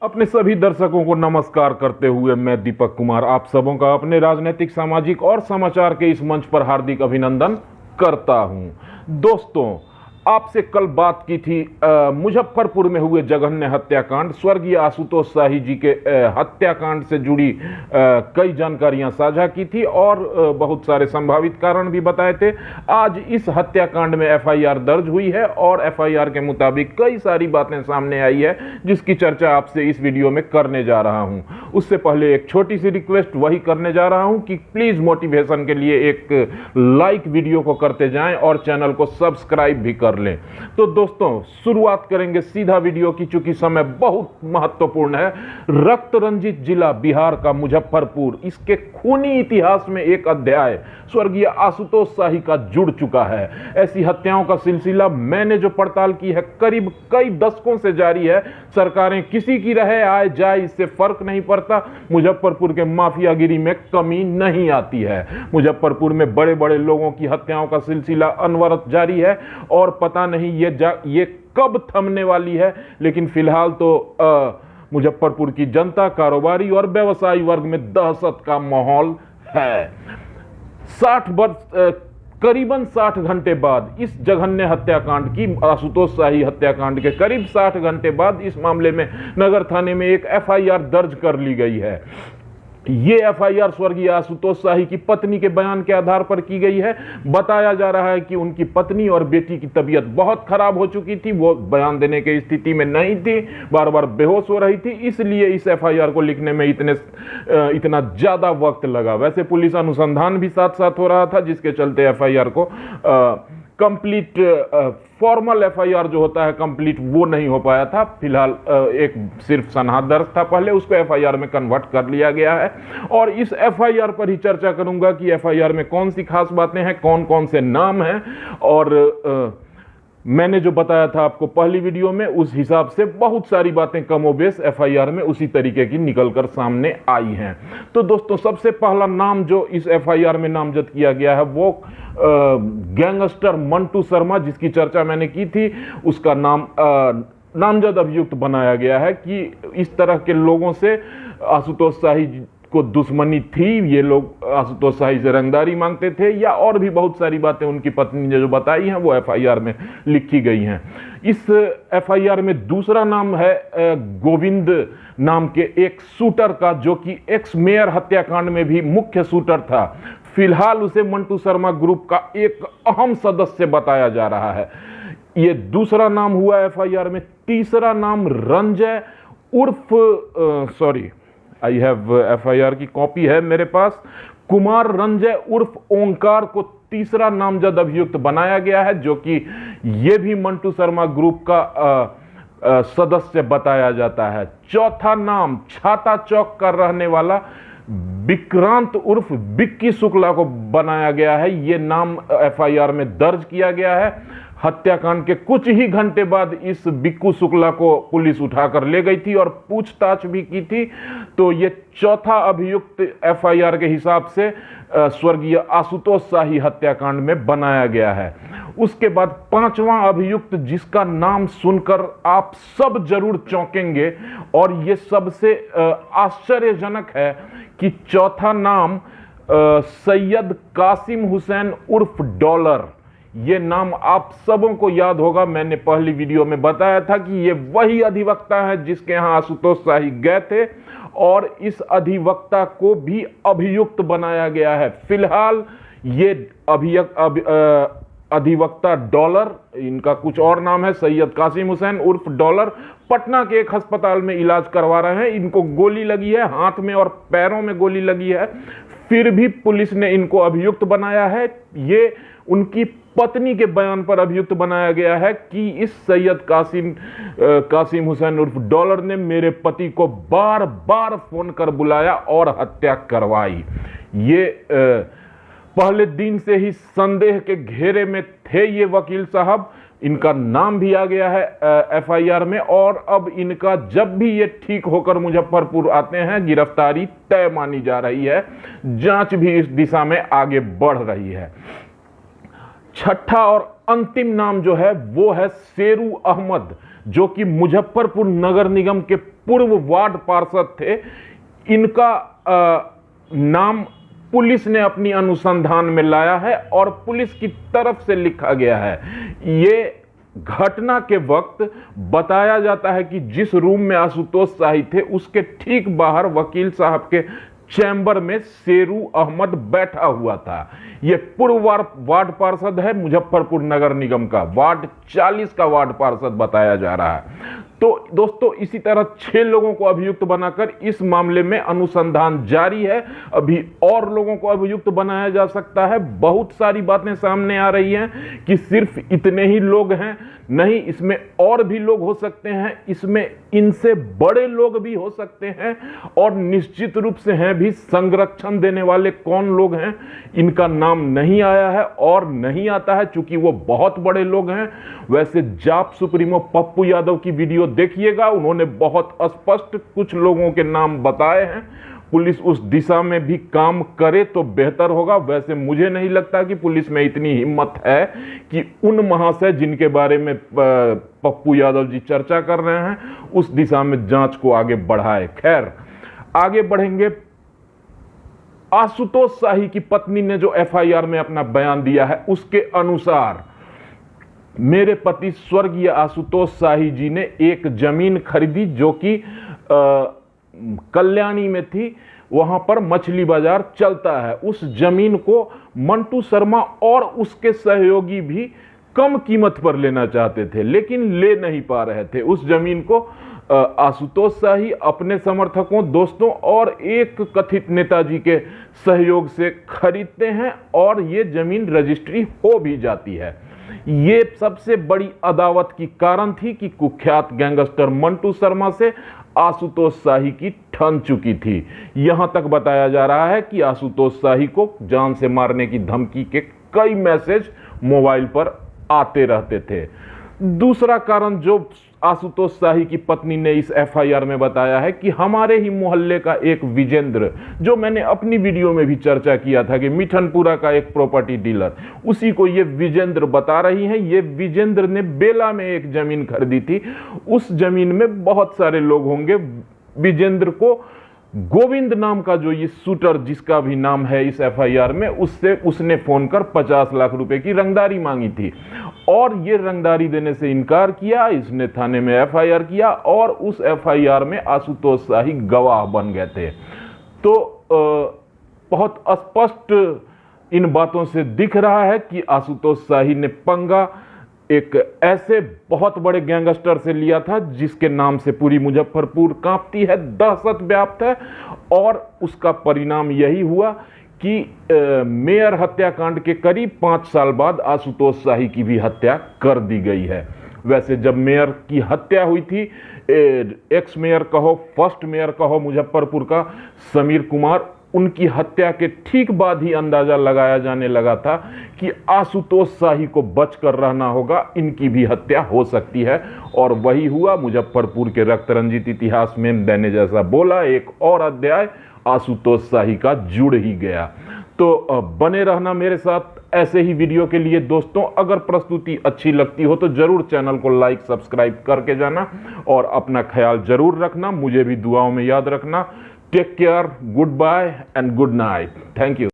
अपने सभी दर्शकों को नमस्कार करते हुए मैं दीपक कुमार आप सबों का अपने राजनीतिक, सामाजिक और समाचार के इस मंच पर हार्दिक अभिनंदन करता हूं। दोस्तों, आपसे कल बात की थी मुजफ्फरपुर में हुए जघन्य हत्याकांड, स्वर्गीय आशुतोष शाही जी के हत्याकांड से जुड़ी कई जानकारियां साझा की थी और बहुत सारे संभावित कारण भी बताए थे। आज इस हत्याकांड में एफआईआर दर्ज हुई है और एफआईआर के मुताबिक कई सारी बातें सामने आई है जिसकी चर्चा आपसे इस वीडियो में करने जा रहा हूं। उससे पहले एक छोटी सी रिक्वेस्ट वही करने जा रहा हूं कि प्लीज मोटिवेशन के लिए एक लाइक वीडियो को करते जाएं और चैनल को सब्सक्राइब भी कर लें। तो दोस्तों, शुरुआत करेंगे सीधा वीडियो की, चूंकि समय बहुत महत्वपूर्ण है। रक्त रंजित जिला बिहार का मुजफ्फरपुर, इसके खूनी इतिहास में एक अध्याय स्वर्गीय आशुतोष शाही का जुड़ चुका है। ऐसी हत्याओं का सिलसिला मैंने जो पड़ताल की है करीब कई दशकों से जारी है। सरकारें किसी की रहे आए जाए इससे फर्क नहीं पड़ता, मुजफ्फरपुर के माफियागिरी में कमी नहीं आती है। मुजफ्फरपुर में बड़े बड़े लोगों की हत्याओं का सिलसिला अनवरत जारी है और पता नहीं ये कब थमने वाली है, लेकिन फिलहाल तो मुजफ्फरपुर की जनता, कारोबारी और व्यवसायी वर्ग में दहशत का माहौल है। 60 वर्ष करीबन 60 घंटे बाद इस जघन्य हत्याकांड की, आशुतोष शाही हत्याकांड के करीब 60 घंटे बाद इस मामले में नगर थाने में एक एफआईआर दर्ज कर ली गई है। ये एफआईआर स्वर्गीय आशुतोष शाही की पत्नी के बयान के आधार पर की गई है। बताया जा रहा है कि उनकी पत्नी और बेटी की तबीयत बहुत खराब हो चुकी थी, वो बयान देने की स्थिति में नहीं थी, बार बार बेहोश हो रही थी, इसलिए इस एफआईआर को लिखने में इतना ज्यादा वक्त लगा। वैसे पुलिस अनुसंधान भी साथ साथ हो रहा था, जिसके चलते एफआईआर को कंप्लीट फॉर्मल एफआईआर जो होता है कंप्लीट वो नहीं हो पाया था। फिलहाल एक सिर्फ सनहा दर्ज था, पहले उसको एफआईआर में कन्वर्ट कर लिया गया है और इस एफआईआर पर ही चर्चा करूंगा कि एफआईआर में कौन सी खास बातें हैं, कौन कौन से नाम हैं और मैंने जो बताया था आपको पहली वीडियो में उस हिसाब से बहुत सारी बातें कमोबेश एफआईआर में उसी तरीके की निकलकर सामने आई हैं। तो दोस्तों, सबसे पहला नाम जो इस एफआईआर में नामजद किया गया है वो गैंगस्टर मंटू शर्मा, जिसकी चर्चा मैंने की थी, उसका नाम नामजद अभियुक्त बनाया गया है कि इस तरह के लोगों से आशुतोष शाही को दुश्मनी थी, ये लोग आशुतोष शाही से रंगदारी मांगते थे या और भी बहुत सारी बातें उनकी पत्नी ने जो बताई हैं वो एफआईआर में लिखी गई हैं। इस एफआईआर में दूसरा नाम है गोविंद नाम के एक शूटर का, जो कि एक्स मेयर हत्याकांड में भी मुख्य शूटर था। फिलहाल उसे मंटू शर्मा ग्रुप का एक अहम सदस्य बताया जा रहा है। ये दूसरा नाम हुआ एफआईआर में। तीसरा नाम रंजय उर्फ आई हैव एफआईआर की कॉपी है मेरे पास, कुमार रंजय उर्फ ओंकार को तीसरा नामजद अभियुक्त बनाया गया है, जो कि ये भी मंटू शर्मा ग्रुप का सदस्य बताया जाता है। चौथा नाम छाता चौक का रहने वाला विक्रांत उर्फ बिक्की शुक्ला को बनाया गया है। ये नाम एफआईआर में दर्ज किया गया है। हत्याकांड के कुछ ही घंटे बाद इस बिक्कू शुक्ला को पुलिस उठाकर ले गई थी और पूछताछ भी की थी। तो ये चौथा अभियुक्त एफआईआर के हिसाब से स्वर्गीय आशुतोष शाही हत्याकांड में बनाया गया है। उसके बाद पांचवां अभियुक्त, जिसका नाम सुनकर आप सब जरूर चौंकेंगे और ये सबसे आश्चर्यजनक है कि चौथा नाम सैयद कासिम हुसैन उर्फ डॉलर, ये नाम आप सबों को याद होगा। मैंने पहली वीडियो में बताया था कि ये वही अधिवक्ता है जिसके यहां आशुतोष शाही गए थे और इस अधिवक्ता को भी अभियुक्त बनाया गया है। फिलहाल ये अधिवक्ता डॉलर, इनका कुछ और नाम है, सैयद कासिम हुसैन उर्फ डॉलर, पटना के एक अस्पताल में इलाज करवा रहे हैं। इनको गोली लगी है, हाथ में और पैरों में गोली लगी है, फिर भी पुलिस ने इनको अभियुक्त बनाया है। ये उनकी पत्नी के बयान पर अभियुक्त बनाया गया है कि इस सैयद कासिम हुसैन उर्फ डॉलर ने मेरे पति को बार बार फोन कर बुलाया और हत्या करवाई। ये पहले दिन से ही संदेह के घेरे में थे ये वकील साहब। इनका नाम भी आ गया है एफआईआर में और अब इनका जब भी ये ठीक होकर मुजफ्फरपुर आते हैं गिरफ्तारी तय मानी जा रही है। जांच भी इस दिशा में आगे बढ़ रही है। छठा और अंतिम नाम जो है वो है शेरू अहमद, जो कि मुजफ्फरपुर नगर निगम के पूर्व वार्ड पार्षद थे, इनका नाम पुलिस ने अपनी अनुसंधान में लाया है और पुलिस की तरफ से लिखा गया है। ये घटना के वक्त बताया जाता है कि जिस रूम में आशुतोष शाही थे उसके ठीक बाहर वकील साहब के चैम्बर में शेरू अहमद बैठा हुआ था। यह पूर्व वार्ड पार्षद है, मुजफ्फरपुर नगर निगम का वार्ड 40 का वार्ड पार्षद बताया जा रहा है। तो दोस्तों, इसी तरह 6 लोगों को अभियुक्त बनाकर इस मामले में अनुसंधान जारी है। अभी और लोगों को अभियुक्त बनाया जा सकता है। बहुत सारी बातें सामने आ रही हैं कि सिर्फ इतने ही लोग हैं, नहीं, इसमें और भी लोग हो सकते हैं, इसमें इनसे बड़े लोग भी हो सकते हैं और निश्चित रूप से हैं भी। संरक्षण देने वाले कौन लोग हैं, इनका नाम नहीं आया है और नहीं आता है, चूंकि वो बहुत बड़े लोग हैं। वैसे जाप सुप्रीमो पप्पू यादव की वीडियो देखिएगा, उन्होंने बहुत स्पष्ट कुछ लोगों के नाम बताए हैं। पुलिस उस दिशा में भी काम करे तो बेहतर होगा। वैसे मुझे नहीं लगता कि पुलिस में इतनी हिम्मत है कि उन महाशय जिनके बारे में पप्पू यादव जी चर्चा कर रहे हैं उस दिशा में जांच को आगे बढ़ाए। खैर, आगे बढ़ेंगे। आशुतोष शाही की पत्नी ने जो एफआईआर में अपना बयान दिया है उसके अनुसार मेरे पति स्वर्गीय आशुतोष शाही जी ने एक जमीन खरीदी जो कि कल्याणी में थी। वहां पर मछली बाजार चलता है। उस जमीन को मंटू शर्मा और उसके सहयोगी भी कम कीमत पर लेना चाहते थे, लेकिन ले नहीं पा रहे थे। उस जमीन को आशुतोष शाही अपने समर्थकों, दोस्तों और एक कथित नेताजी के सहयोग से खरीदते हैं और ये जमीन रजिस्ट्री हो भी जाती है। ये सबसे बड़ी अदावत की कारण थी कि कुख्यात गैंगस्टर मंटू शर्मा से आशुतोष शाही की ठन चुकी थी। यहां तक बताया जा रहा है कि आशुतोष शाही को जान से मारने की धमकी के कई मैसेज मोबाइल पर आते रहते थे। दूसरा कारण जो आशुतोष शाही की पत्नी ने इस एफआईआर में बताया है कि हमारे ही मोहल्ले का एक विजेंद्र, जो मैंने अपनी वीडियो में भी चर्चा किया था कि मिठनपुरा का एक प्रॉपर्टी डीलर, उसी को ये विजेंद्र बता रही हैं। ये विजेंद्र ने बेला में एक जमीन खरीदी थी। उस जमीन में बहुत सारे लोग होंगे। विजेंद्र को गोविंद नाम का जो ये शूटर, जिसका भी नाम है इस एफआईआर में, उसने फोन कर 50 लाख रुपए की रंगदारी मांगी थी और ये रंगदारी देने से इनकार किया। इसने थाने में एफआईआर किया और उस एफआईआर में आशुतोष शाही गवाह बन गए थे। तो बहुत स्पष्ट इन बातों से दिख रहा है कि आशुतोष शाही ने पंगा एक ऐसे बहुत बड़े गैंगस्टर से लिया था जिसके नाम से पूरी मुजफ्फरपुर कांपती है, दहशत व्याप्त है। और उसका परिणाम यही हुआ कि मेयर हत्याकांड के करीब 5 साल बाद आशुतोष शाही की भी हत्या कर दी गई है। वैसे जब मेयर की हत्या हुई थी, एक्स मेयर कहो, फर्स्ट मेयर कहो मुजफ्फरपुर का समीर कुमार, उनकी हत्या के ठीक बाद ही अंदाजा लगाया जाने लगा था कि आशुतोष शाही को बचकर रहना होगा, इनकी भी हत्या हो सकती है। और वही हुआ। मुजफ्फरपुर के रक्त रंजित इतिहास में मैंने जैसा बोला, एक और अध्याय आशुतोष शाही का जुड़ ही गया। तो बने रहना मेरे साथ ऐसे ही वीडियो के लिए दोस्तों। अगर प्रस्तुति अच्छी लगती हो तो जरूर चैनल को लाइक सब्सक्राइब करके जाना और अपना ख्याल जरूर रखना। मुझे भी दुआओं में याद रखना। Take care, good bye and good night. Thank you.